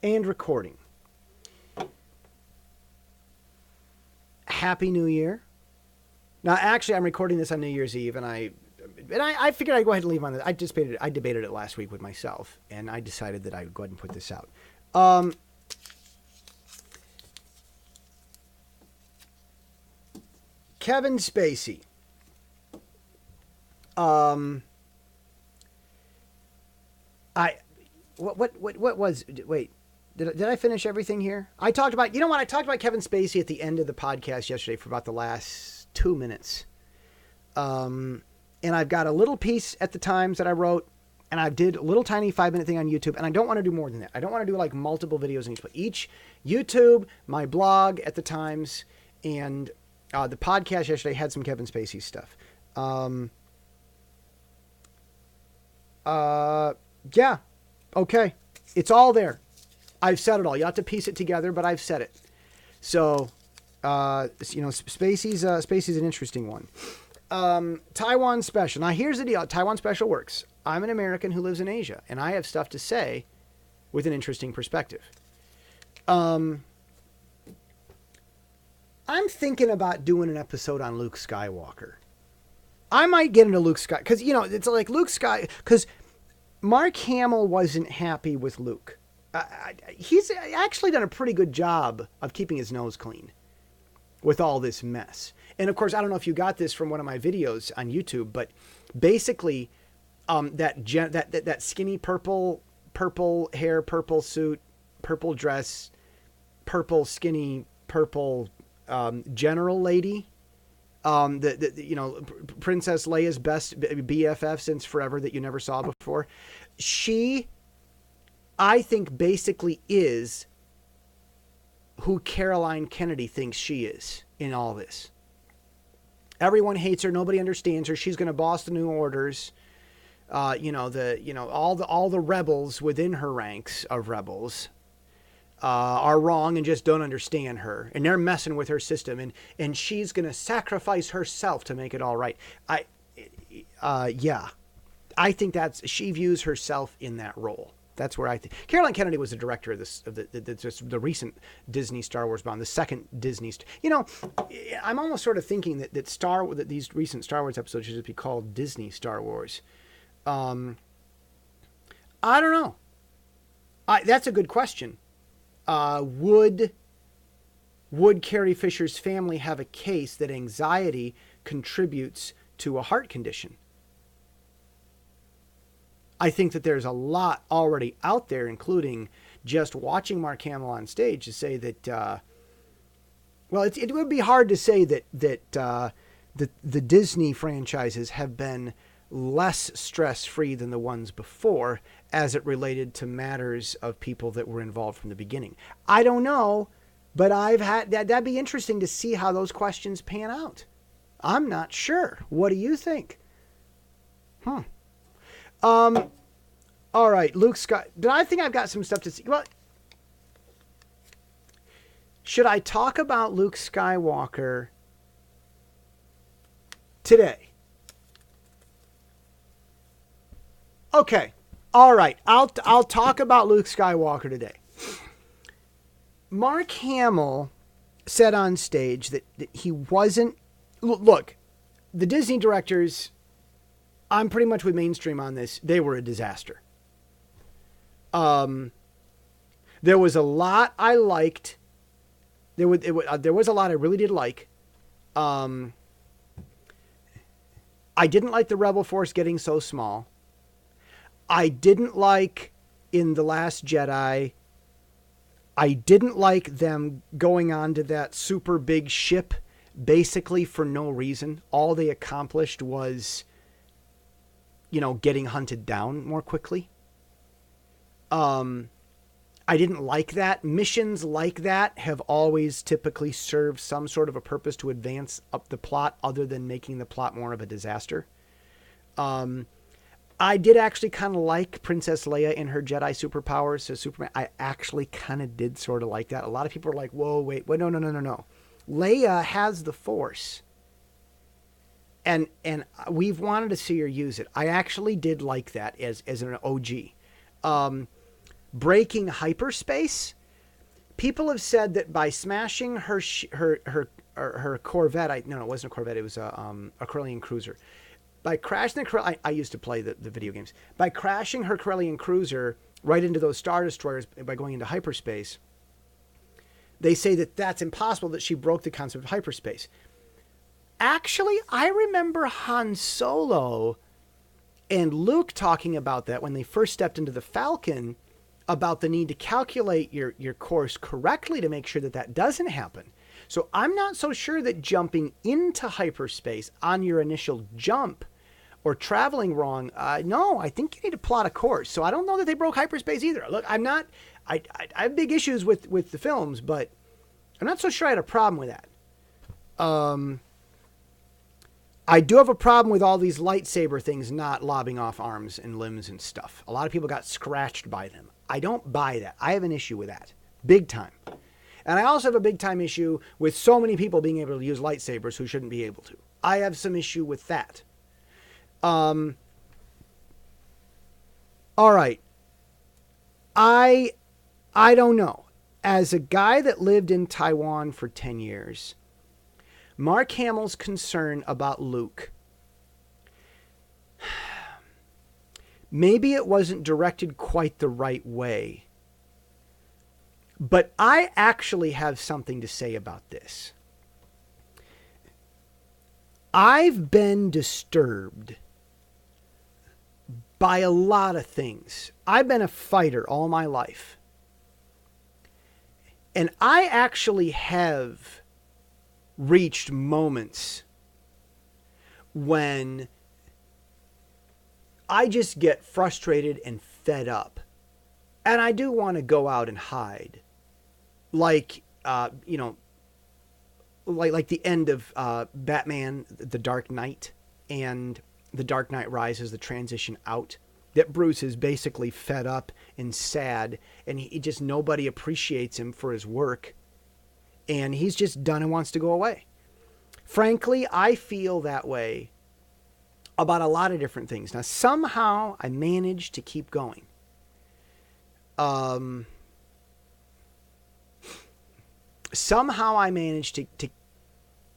and recording. Happy New Year. Now, actually, I'm recording this on New Year's Eve, and I figured I'd go ahead and leave on this. I debated it last week with myself, and I decided that I would go ahead and put this out. Kevin Spacey. What was, wait, did I finish everything here? I talked about Kevin Spacey at the end of the podcast yesterday for about the last 2 minutes. And I've got a little piece at the Times that I wrote, and I did a little tiny 5-minute thing on YouTube, and I don't want to do more than that. I don't want to do like multiple videos on each, but each YouTube, my blog at the Times, and the podcast yesterday had some Kevin Spacey stuff. Yeah. Okay. It's all there. I've said it all. You have to piece it together, but I've said it. So, Spacey's an interesting one. Taiwan special. Now, here's the deal. Taiwan special works. I'm an American who lives in Asia, and I have stuff to say with an interesting perspective. I'm thinking about doing an episode on Luke Skywalker. I might get into Luke Skywalker, because, it's like Luke Skywalker, because Mark Hamill wasn't happy with Luke. He's actually done a pretty good job of keeping his nose clean with all this mess. And of course, I don't know if you got this from one of my videos on YouTube, but basically, that skinny purple hair, purple suit, purple dress, purple skinny purple general lady, Princess Leia's best BFF since forever that you never saw before. She, I think, basically is who Caroline Kennedy thinks she is in all this. Everyone hates her. Nobody understands her. She's going to boss the new orders. All the rebels within her ranks of rebels are wrong and just don't understand her, and they're messing with her system, and she's going to sacrifice herself to make it all right. I think she views herself in that role. That's where I think Caroline Kennedy was the director of the recent Disney Star Wars bomb, the second Disney. I'm almost sort of thinking that these recent Star Wars episodes should just be called Disney Star Wars. I don't know. That's a good question. Would Carrie Fisher's family have a case that anxiety contributes to a heart condition? I think that there's a lot already out there, including just watching Mark Hamill on stage, to say that, it would be hard to say that the Disney franchises have been less stress-free than the ones before as it related to matters of people that were involved from the beginning. I don't know, but that'd be interesting to see how those questions pan out. I'm not sure. What do you think? All right, Luke Scott. I think I've got some stuff to see. Well, should I talk about Luke Skywalker today? Okay. All right. I'll talk about Luke Skywalker today. Mark Hamill said on stage that he wasn't. Look, the Disney directors, I'm pretty much with mainstream on this. They were a disaster. There was a lot I liked. There was a lot I really did like. I didn't like the Rebel Force getting so small. I didn't like in The Last Jedi. I didn't like them going onto that super big ship basically for no reason. All they accomplished was, getting hunted down more quickly. I didn't like that. Missions like that have always typically served some sort of a purpose to advance up the plot other than making the plot more of a disaster. I did actually kind of like Princess Leia and her Jedi superpowers. So Superman, I actually kind of did sort of like that. A lot of people are like, whoa, wait, no. Leia has the Force. And we've wanted to see her use it. I actually did like that as an OG. breaking hyperspace. People have said that by smashing her Corvette, no, it wasn't a Corvette, it was a Corellian cruiser. By crashing I used to play the video games. By crashing her Corellian cruiser right into those Star Destroyers by going into hyperspace, they say that that's impossible, that she broke the concept of hyperspace. Actually, I remember Han Solo and Luke talking about that when they first stepped into the Falcon, about the need to calculate your course correctly to make sure that that doesn't happen. So I'm not so sure that jumping into hyperspace on your initial jump or traveling wrong, no, I think you need to plot a course. So I don't know that they broke hyperspace either. Look, I have big issues with the films, but I'm not so sure I had a problem with that. I do have a problem with all these lightsaber things not lobbing off arms and limbs and stuff. A lot of people got scratched by them. I don't buy that. I have an issue with that. Big time. And I also have a big time issue with so many people being able to use lightsabers who shouldn't be able to. I have some issue with that. All right. I don't know. As a guy that lived in Taiwan for 10 years, Mark Hamill's concern about Luke, maybe it wasn't directed quite the right way, but I actually have something to say about this. I've been disturbed by a lot of things. I've been a fighter all my life. And I actually have reached moments when I just get frustrated and fed up. And I do want to go out and hide. Like, like the end of Batman, The Dark Knight, and The Dark Knight Rises, the transition out. That Bruce is basically fed up and sad, and nobody appreciates him for his work. And he's just done and wants to go away. Frankly, I feel that way about a lot of different things. Now, somehow I managed to keep going. Somehow I managed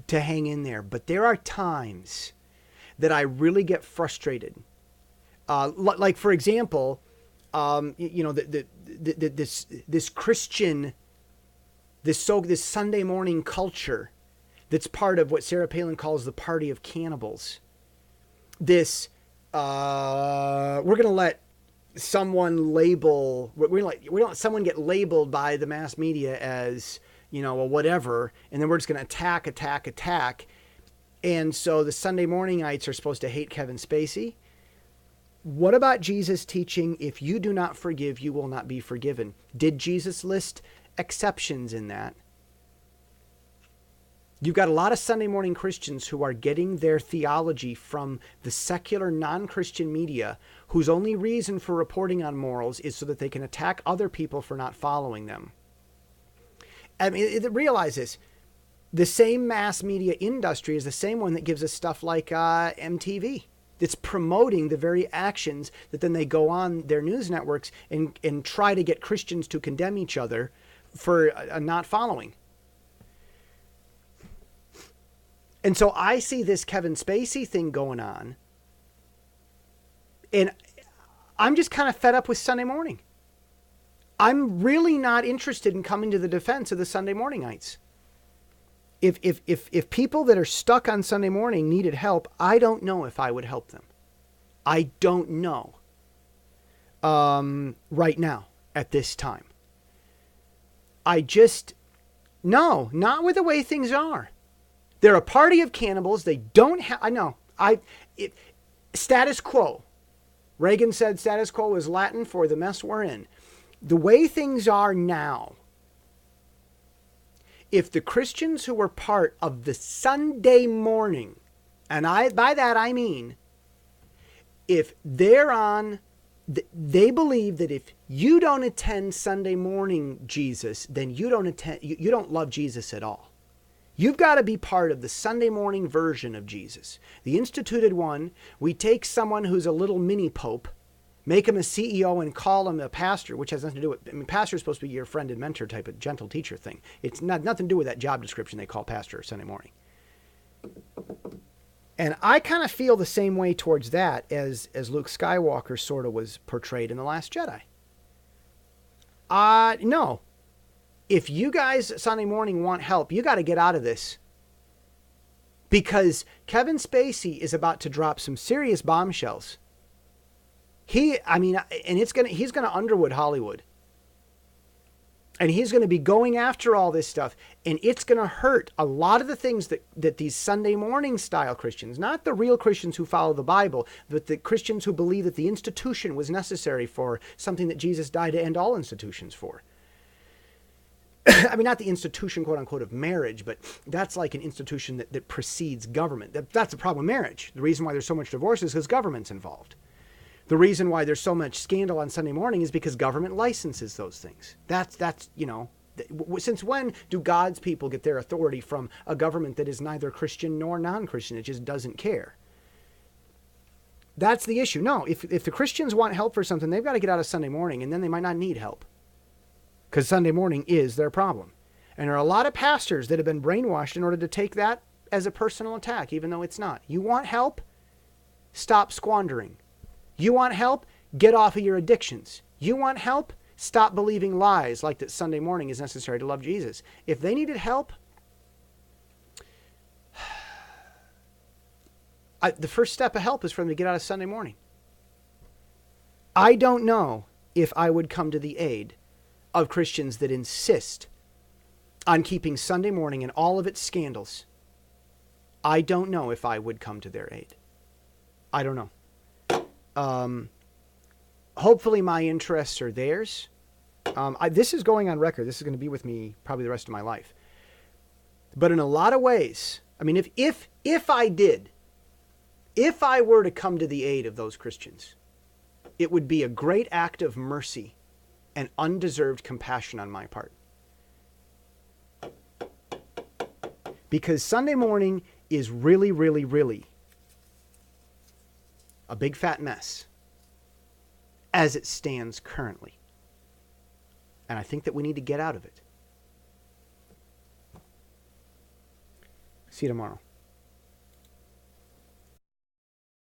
to hang in there. But there are times that I really get frustrated. Like, for example, this Christian... This Sunday morning culture that's part of what Sarah Palin calls the party of cannibals. We're going to let someone label, we don't let someone get labeled by the mass media as, whatever, and then we're just going to attack. And so the Sunday morningites are supposed to hate Kevin Spacey. What about Jesus teaching, if you do not forgive, you will not be forgiven? Did Jesus list exceptions in that? You've got a lot of Sunday morning Christians who are getting their theology from the secular non-Christian media, whose only reason for reporting on morals is so that they can attack other people for not following them. I mean, realize this. The same mass media industry is the same one that gives us stuff like MTV. It's promoting the very actions that then they go on their news networks and try to get Christians to condemn each other for not following. And so I see this Kevin Spacey thing going on, and I'm just kind of fed up with Sunday morning. I'm really not interested in coming to the defense of the Sunday morningites. If people that are stuck on Sunday morning needed help, I don't know if I would help them. I don't know right now at this time. No, not with the way things are. They're a party of cannibals. They don't have, status quo. Reagan said status quo is Latin for the mess we're in. The way things are now, if the Christians who were part of the Sunday morning, and by that I mean, if they're on, they believe that if you don't attend Sunday morning Jesus, then you don't love Jesus at all. You've got to be part of the Sunday morning version of Jesus. The instituted one, we take someone who's a little mini pope, Make him a CEO and call him a pastor, which has nothing to do with, I mean, pastor is supposed to be your friend and mentor type of gentle teacher thing. It's nothing to do with that job description they call pastor Sunday morning. And I kind of feel the same way towards that as Luke Skywalker sort of was portrayed in The Last Jedi. No. If you guys Sunday morning want help, you got to get out of this. Because Kevin Spacey is about to drop some serious bombshells. He's gonna Underwood Hollywood. And he's going to be going after all this stuff. And it's going to hurt a lot of the things that these Sunday morning style Christians, not the real Christians who follow the Bible, but the Christians who believe that the institution was necessary for something that Jesus died to end all institutions for. I mean, not the institution, quote unquote, of marriage, but that's like an institution that precedes government. That's the problem with marriage. The reason why there's so much divorce is because government's involved. The reason why there's so much scandal on Sunday morning is because government licenses those things. That's since when do God's people get their authority from a government that is neither Christian nor non-Christian? It just doesn't care. That's the issue. No, if the Christians want help for something, they've got to get out of Sunday morning, and then they might not need help. Because Sunday morning is their problem. And there are a lot of pastors that have been brainwashed in order to take that as a personal attack, even though it's not. You want help? Stop squandering. You want help? Get off of your addictions. You want help? Stop believing lies like that Sunday morning is necessary to love Jesus. If they needed help, the first step of help is for them to get out of Sunday morning. I don't know if I would come to the aid of Christians that insist on keeping Sunday morning and all of its scandals. I don't know if I would come to their aid. I don't know. Hopefully my interests are theirs. This is going on record. This is going to be with me probably the rest of my life. But in a lot of ways, I mean, if I were to come to the aid of those Christians, it would be a great act of mercy and undeserved compassion on my part. Because Sunday morning is really, really, really a big fat mess as it stands currently. And I think that we need to get out of it. See you tomorrow.